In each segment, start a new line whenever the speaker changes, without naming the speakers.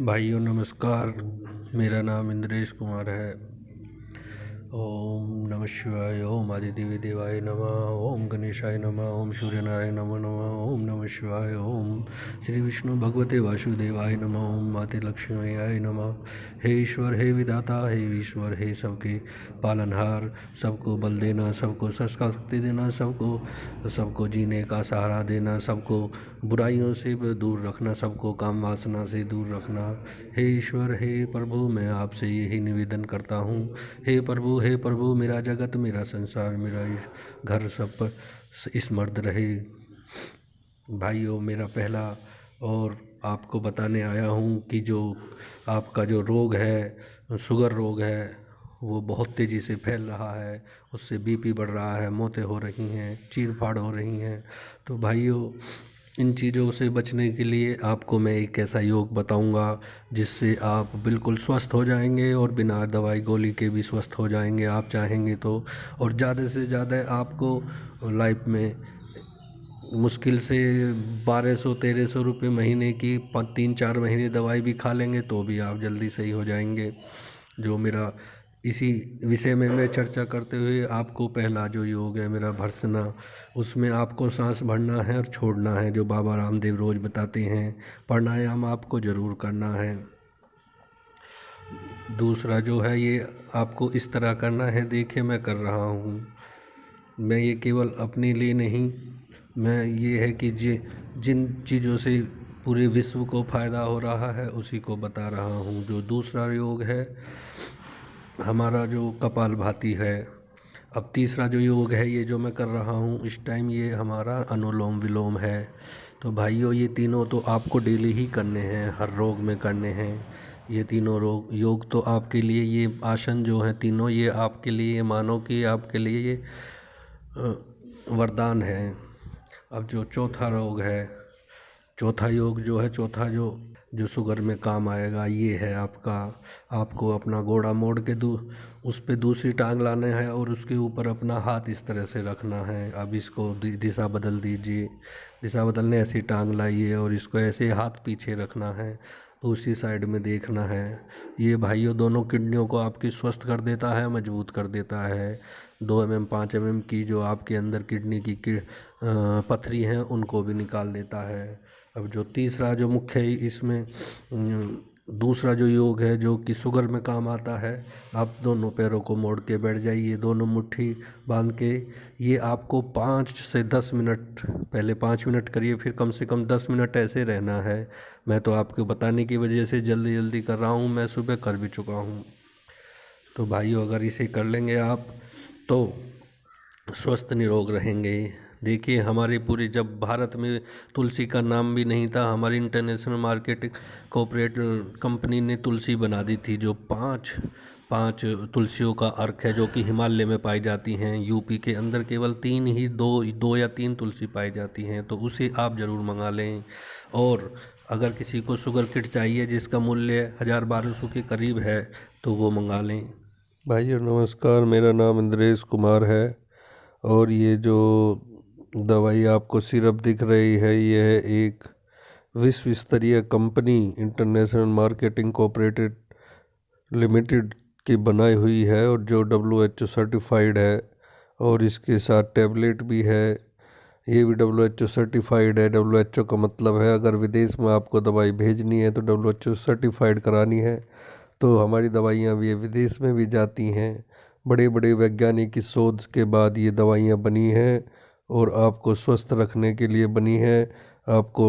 भाइयों नमस्कार। मेरा नाम इंद्रेश कुमार है। ओम नमः शिवाय। ओम आदिदेवी देवाय नमः। ओम गणेशाय नमः। ओम सूर्यनारायण नमः नमः। ओम नमः शिवाय। ओम श्री विष्णु भगवते वासुदेवाय नमः। ओम माते लक्ष्मी मैयाय नमः। हे ईश्वर, हे विधाता, हे ईश्वर, हे सबके पालनहार, सबको बल देना, सबको शक्ति देना, सबको जीने का सहारा देना, सबको बुराइयों से दूर रखना, सबको काम वासना से दूर रखना। हे ईश्वर, हे प्रभु, मैं आपसे यही निवेदन करता हूँ। हे प्रभु, मेरा जगत, मेरा संसार, मेरा घर सब पर स्मर्द रहे। भाइयों, मेरा पहला और आपको बताने आया हूँ कि जो आपका जो रोग है, शुगर रोग है, वो बहुत तेज़ी से फैल रहा है। उससे बीपी बढ़ रहा है, मौतें हो रही हैं, चीर फाड़ हो रही हैं। तो भाइयों, इन चीज़ों से बचने के लिए आपको मैं एक ऐसा योग बताऊंगा जिससे आप बिल्कुल स्वस्थ हो जाएंगे और बिना दवाई गोली के भी स्वस्थ हो जाएंगे आप चाहेंगे तो। और ज़्यादा से ज़्यादा आपको लाइफ में मुश्किल से 1200-1300 रुपये महीने की 3-4 महीने दवाई भी खा लेंगे तो भी आप जल्दी सही हो जाएंगे। जो मेरा इसी विषय में मैं चर्चा करते हुए आपको पहला जो योग है मेरा भर्त्सना, उसमें आपको सांस भरना है और छोड़ना है, जो बाबा रामदेव रोज़ बताते हैं। प्राणायाम आपको ज़रूर करना है। दूसरा जो है ये आपको इस तरह करना है, देखिए मैं कर रहा हूँ, मैं ये केवल अपने लिए नहीं, मैं ये है कि जिन चीज़ों से पूरे विश्व को फ़ायदा हो रहा है उसी को बता रहा हूँ। जो दूसरा योग है हमारा जो कपालभाति है। अब तीसरा जो योग है ये जो मैं कर रहा हूँ इस टाइम, ये हमारा अनुलोम विलोम है। तो भाइयों, ये तीनों तो आपको डेली ही करने हैं, हर रोग में करने हैं। ये तीनों योग तो आपके लिए, ये आसन जो हैं तीनों, ये आपके लिए, मानो कि आपके लिए ये वरदान है। अब जो चौथा रोग है, चौथा योग जो है, चौथा जो जो शुगर में काम आएगा, ये है आपको अपना घोड़ा मोड़ के उस पे दूसरी टांग लाना है और उसके ऊपर अपना हाथ इस तरह से रखना है। अब इसको दिशा बदल दीजिए, दिशा बदलने ऐसी टांग लाइए और इसको ऐसे हाथ पीछे रखना है, उसी साइड में देखना है। ये भाइयों दोनों किडनियों को आपकी स्वस्थ कर देता है, मजबूत कर देता है। 2 mm 5 mm की जो आपके अंदर किडनी की पथरी हैं उनको भी निकाल देता है। अब जो तीसरा जो मुख्य इसमें दूसरा जो योग है जो कि शुगर में काम आता है, आप दोनों पैरों को मोड़ के बैठ जाइए, दोनों मुट्ठी बांध के। ये आपको 5 से 10 मिनट, पहले 5 मिनट करिए, फिर कम से कम 10 मिनट ऐसे रहना है। मैं तो आपको बताने की वजह से जल्दी जल्दी कर रहा हूँ, मैं सुबह कर भी चुका हूँ। तो भाइयों, अगर इसे कर लेंगे आप तो स्वस्थ निरोग रहेंगे। देखिए, हमारे पूरे जब भारत में तुलसी का नाम भी नहीं था, हमारी इंटरनेशनल मार्केट कॉर्पोरेट कंपनी ने तुलसी बना दी थी। जो पांच पांच तुलसियों का अर्क है जो कि हिमालय में पाई जाती हैं। यूपी के अंदर केवल 3 ही, दो या 3 तुलसी पाई जाती हैं, तो उसे आप ज़रूर मंगा लें। और अगर किसी को शुगर किट चाहिए जिसका मूल्य 1000-1200 के करीब है तो वो मंगा लें। भाइयों नमस्कार, मेरा नाम इंद्रेश कुमार है। और ये जो दवाई आपको सिरप दिख रही है, यह एक विश्व स्तरीय company international marketing cooperated limited की बनाई हुई है और जो WHO सर्टिफाइड है। और इसके साथ टैबलेट भी है, ये भी WHO सर्टिफाइड है। WHO का मतलब है अगर विदेश में आपको दवाई भेजनी है तो WHO सर्टिफाइड करानी है। तो हमारी दवाइयाँ भी विदेश में भी जाती हैं। बड़े बड़े वैज्ञानिक की शोध के बाद ये दवाइयाँ बनी हैं और आपको स्वस्थ रखने के लिए बनी है। आपको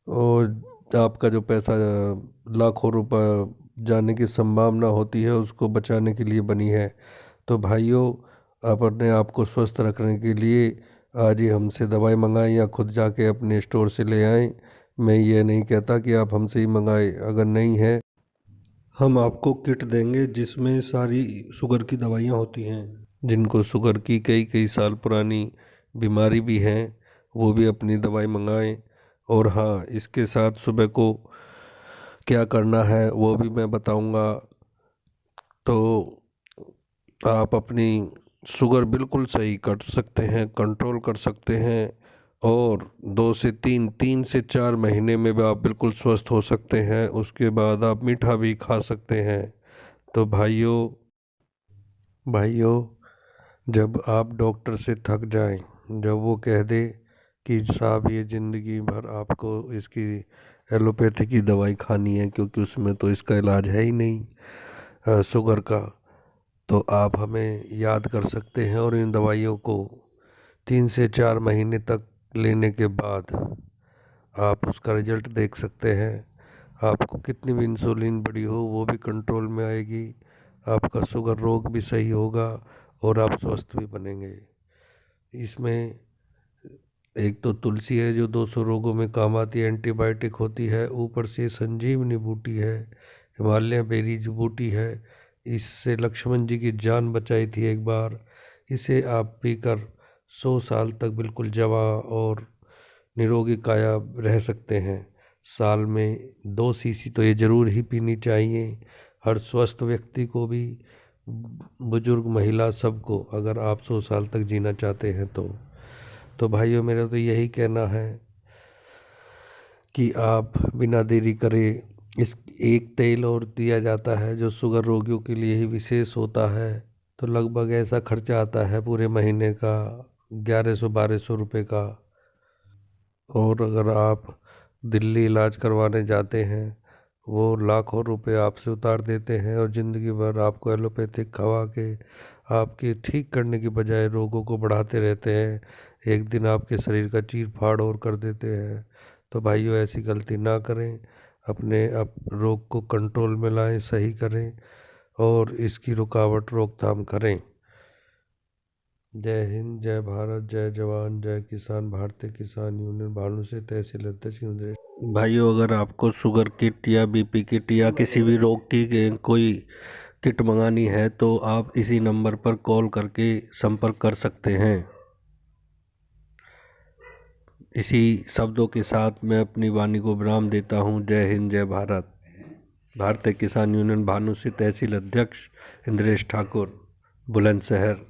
और आपका जो पैसा लाखों रुपए जाने की संभावना होती है उसको बचाने के लिए बनी है। तो भाइयों, आप अपने आप को स्वस्थ रखने के लिए आज ही हमसे दवाई मंगाएं या खुद जाके अपने स्टोर से ले आएं। मैं ये नहीं कहता कि आप हमसे ही मंगाएं, अगर नहीं है हम आपको किट देंगे जिसमें सारी शुगर की दवाइयाँ होती हैं। जिनको शुगर की कई कई साल पुरानी बीमारी भी हैं वो भी अपनी दवाई मंगाएं। और हाँ, इसके साथ सुबह को क्या करना है वो भी मैं बताऊंगा। तो आप अपनी शुगर बिल्कुल सही कर सकते हैं, कंट्रोल कर सकते हैं। और 2 से 3 3 से 4 महीने में भी आप बिल्कुल स्वस्थ हो सकते हैं। उसके बाद आप मीठा भी खा सकते हैं। तो भाइयों भाइयों, जब आप डॉक्टर से थक जाएं, जब वो कह दे कि साहब ये ज़िंदगी भर आपको इसकी एलोपैथी की दवाई खानी है क्योंकि उसमें तो इसका इलाज है ही नहीं शुगर का, तो आप हमें याद कर सकते हैं और इन दवाइयों को 3 से 4 महीने तक लेने के बाद आप उसका रिजल्ट देख सकते हैं। आपको कितनी भी इंसुलिन बढ़ी हो वो भी कंट्रोल में आएगी, आपका शुगर रोग भी सही होगा और आप स्वस्थ भी बनेंगे। इसमें एक तो तुलसी है जो 200 रोगों में काम आती है, एंटीबायोटिक होती है, ऊपर से संजीवनी बूटी है, हिमालय बेरीज बूटी है। इससे लक्ष्मण जी की जान बचाई थी एक बार। इसे आप पीकर 100 साल तक बिल्कुल जवां और निरोगी काया रह सकते हैं। साल में 2 शीशी तो ये ज़रूर ही पीनी चाहिए, हर स्वस्थ व्यक्ति को भी, बुजुर्ग महिला सबको, अगर आप 100 साल तक जीना चाहते हैं तो भाइयों मेरा तो यही कहना है कि आप बिना देरी करे, इस एक तेल और दिया जाता है जो शुगर रोगियों के लिए ही विशेष होता है। तो लगभग ऐसा खर्चा आता है पूरे महीने का 1100-1200 रुपये का। और अगर आप दिल्ली इलाज करवाने जाते हैं, वो लाखों रुपए आपसे उतार देते हैं और ज़िंदगी भर आपको एलोपैथिक खवा के आपके ठीक करने की बजाय रोगों को बढ़ाते रहते हैं। एक दिन आपके शरीर का चीर फाड़ और कर देते हैं। तो भाइयों ऐसी गलती ना करें, अपने रोग को कंट्रोल में लाएं, सही करें और इसकी रुकावट रोकथाम करें। जय हिंद, जय भारत, जय जवान, जय किसान। भारतीय किसान यूनियन भानु से तहसील अध्यक्ष इंद्रेश। भाइयों, अगर आपको शुगर किट या बीपी किट या किसी भी रोग की कोई किट मंगानी है तो आप इसी नंबर पर कॉल करके संपर्क कर सकते हैं। इसी शब्दों के साथ मैं अपनी वाणी को विराम देता हूँ। जय हिंद, जय भारत। भारतीय किसान यूनियन भानु से तहसील अध्यक्ष इंद्रेश ठाकुर, बुलंदशहर।